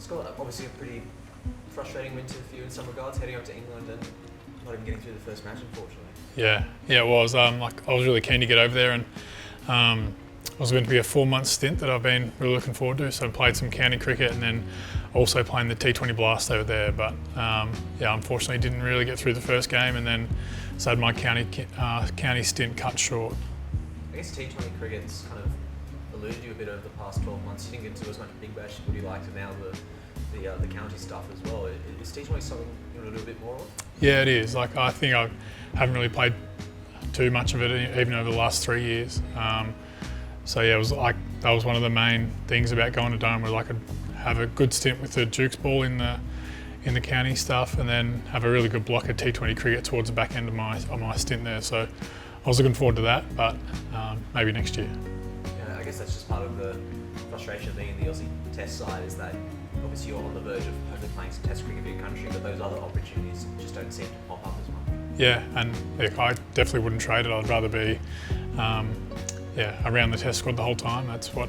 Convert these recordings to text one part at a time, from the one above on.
Scott, obviously a pretty frustrating winter for you in some regards, heading up to England and not even getting through the first match, unfortunately. Yeah, it was. I was really keen to get over there, and it was going to be a 4-month stint that I've been really looking forward to. So I played some county cricket and then also playing the T20 Blast over there. But unfortunately didn't really get through the first game, and then so had my county stint cut short. I guess T20 cricket's kind of eluded you a bit over the past 12 months. You didn't get into as much Big Bash as would you like to now, the county stuff as well. Is T20 something you want to do a bit more of? Yeah, it is. Like, I think I haven't really played too much of it even over the last 3 years. So yeah, it was like that was one of the main things about going to Dome, was I could have a good stint with the Dukes ball in the county stuff, and then have a really good block of T20 cricket towards the back end of my stint there. So I was looking forward to that, but maybe next year. Yeah, I guess that's just part of the frustration of being in the Aussie Test side, is that obviously you're on the verge of hopefully playing some Test cricket for your country, but those other opportunities just don't seem to pop up as much. Yeah, and I definitely wouldn't trade it. I'd rather be around the Test squad the whole time. That's what,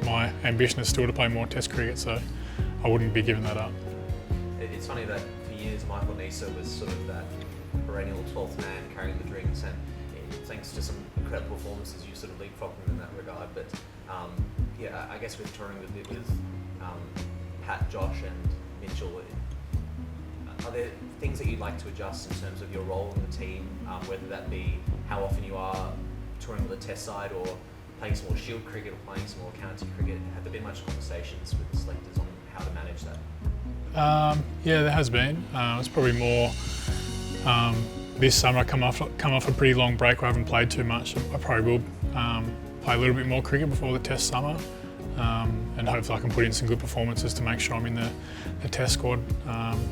my ambition is still to play more Test cricket, so I wouldn't be giving that up. It's funny that for years Michael Neser was sort of that perennial 12th man carrying the drinks, and thanks to some incredible performances you sort of leapfrogged him in that regard. But I guess with touring a bit with Pat, Josh and Mitchell, are there things that you'd like to adjust in terms of your role in the team, whether that be how often you are touring with the Test side, or playing some more Shield cricket, or playing some more county cricket? Have there been much conversations with the selectors on how to manage that? There has been. It's probably more this summer. I come off a pretty long break where I haven't played too much. I probably will play a little bit more cricket before the Test summer, and hopefully I can put in some good performances to make sure I'm in the Test squad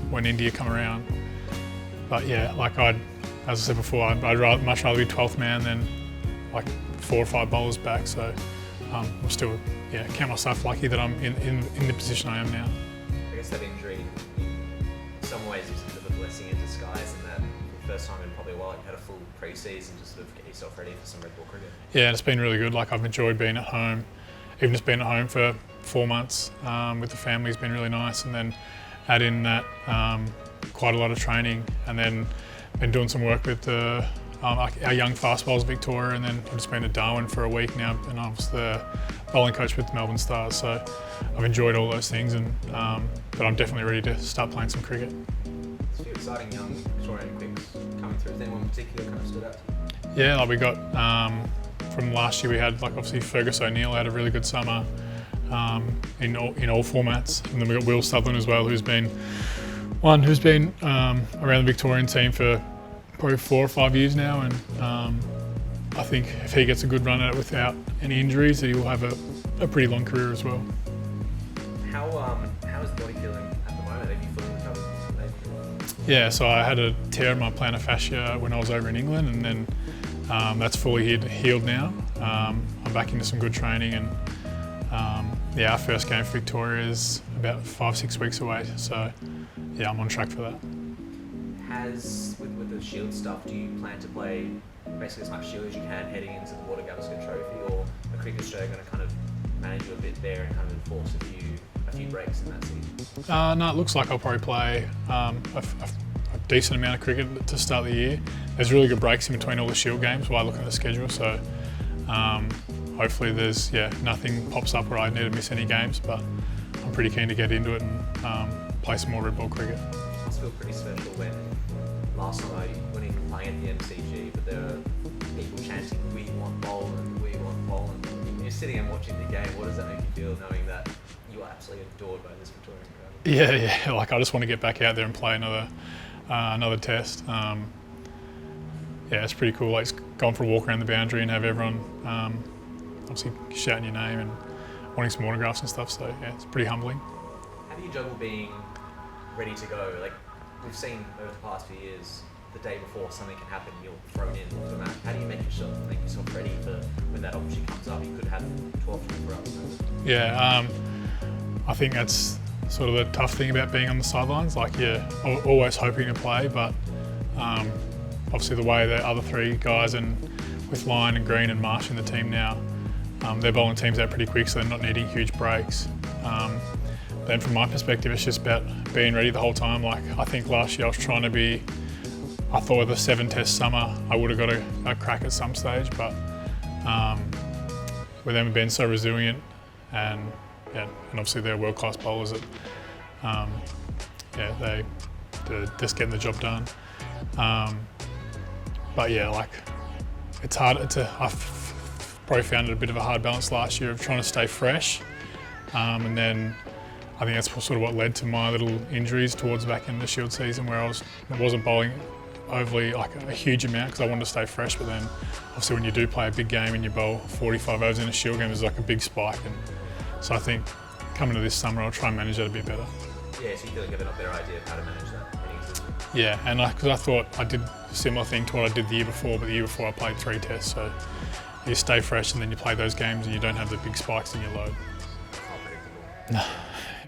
when India come around. But yeah, as I said before, I'd much rather be 12th man than like 4 or 5 bowlers back. So I'm still count myself lucky that I'm in the position I am now. I guess that injury, in some ways, is a bit of a blessing in disguise, in that the first time in probably a while you had a full pre-season to sort of get yourself ready for some red ball cricket. Yeah, and it's been really good. Like, I've enjoyed being at home. Even just being at home for 4 months with the family has been really nice, and then add in that quite a lot of training, and then been doing some work with our young fast bowlers Victoria, and then I've just been to Darwin for a week now, and I was the bowling coach with Melbourne Stars, so I've enjoyed all those things, and but I'm definitely ready to start playing some cricket. There's a few exciting young Victorian quicks coming through. Is anyone in particular kind of stood out? Yeah, we got from last year we had obviously Fergus O'Neill had a really good summer in all formats, and then we got Will Sutherland as well, who's been around the Victorian team for probably 4 or 5 years now, and I think if he gets a good run at it without any injuries, he will have a pretty long career as well. How is the body feeling at the moment? Have you fully recovered? Yeah, so I had a tear in my plantar fascia when I was over in England, and then that's fully healed now. I'm back into some good training, and our first game for Victoria is about 5-6 weeks away, so yeah, I'm on track for that. With the Shield stuff, do you plan to play basically as much Shield as you can heading into the Water Gavaskar Trophy, or are Cricket Australia going to kind of manage you a bit there and kind of enforce a few breaks in that season? No, it looks like I'll probably play a decent amount of cricket to start the year. There's really good breaks in between all the Shield games while I look at the schedule, so hopefully there's nothing pops up where I need to miss any games, but I'm pretty keen to get into it and play some more red ball cricket. It must feel pretty special when last time I went in playing at the MCG, but there are people chanting, "We want Boland, we want Boland." When you're sitting and watching the game, what does that make you feel, knowing that you are absolutely adored by this Victorian crowd? Yeah, like I just want to get back out there and play another test. It's pretty cool. Like, going for a walk around the boundary and have everyone obviously shouting your name and wanting some autographs and stuff. So yeah, it's pretty humbling. How do you juggle being ready to go? Like, we've seen over the past few years, the day before something can happen, you're thrown in for the match. How do you make yourself ready for when that opportunity comes up? You could have 12 24 hours. Yeah, I think that's sort of the tough thing about being on the sidelines. Like, always hoping to play, but obviously the way the other 3 guys, and with Lyon and Green and Marsh in the team now, they're bowling teams out pretty quick, so they're not needing huge breaks. But then from my perspective, it's just about being ready the whole time. Like, I think last year I was trying to be, I thought with a 7-test summer, I would have got a crack at some stage, but with them being so resilient and obviously they're world-class bowlers that, they're just getting the job done. But yeah, like, it's hard. I've probably found it a bit of a hard balance last year of trying to stay fresh, and then I think that's sort of what led to my little injuries towards the back end of the Shield season, where I wasn't bowling overly like a huge amount because I wanted to stay fresh. But then, obviously, when you do play a big game and you bowl 45 overs in a Shield game, there's like a big spike, and so I think coming to this summer, I'll try and manage that a bit better. Yeah, so you feel like you have a better idea of how to manage that winning season. Yeah, and because I thought I did a similar thing to what I did the year before, but the year before I played 3 tests, so you stay fresh and then you play those games and you don't have the big spikes in your load. It's not predictable. No.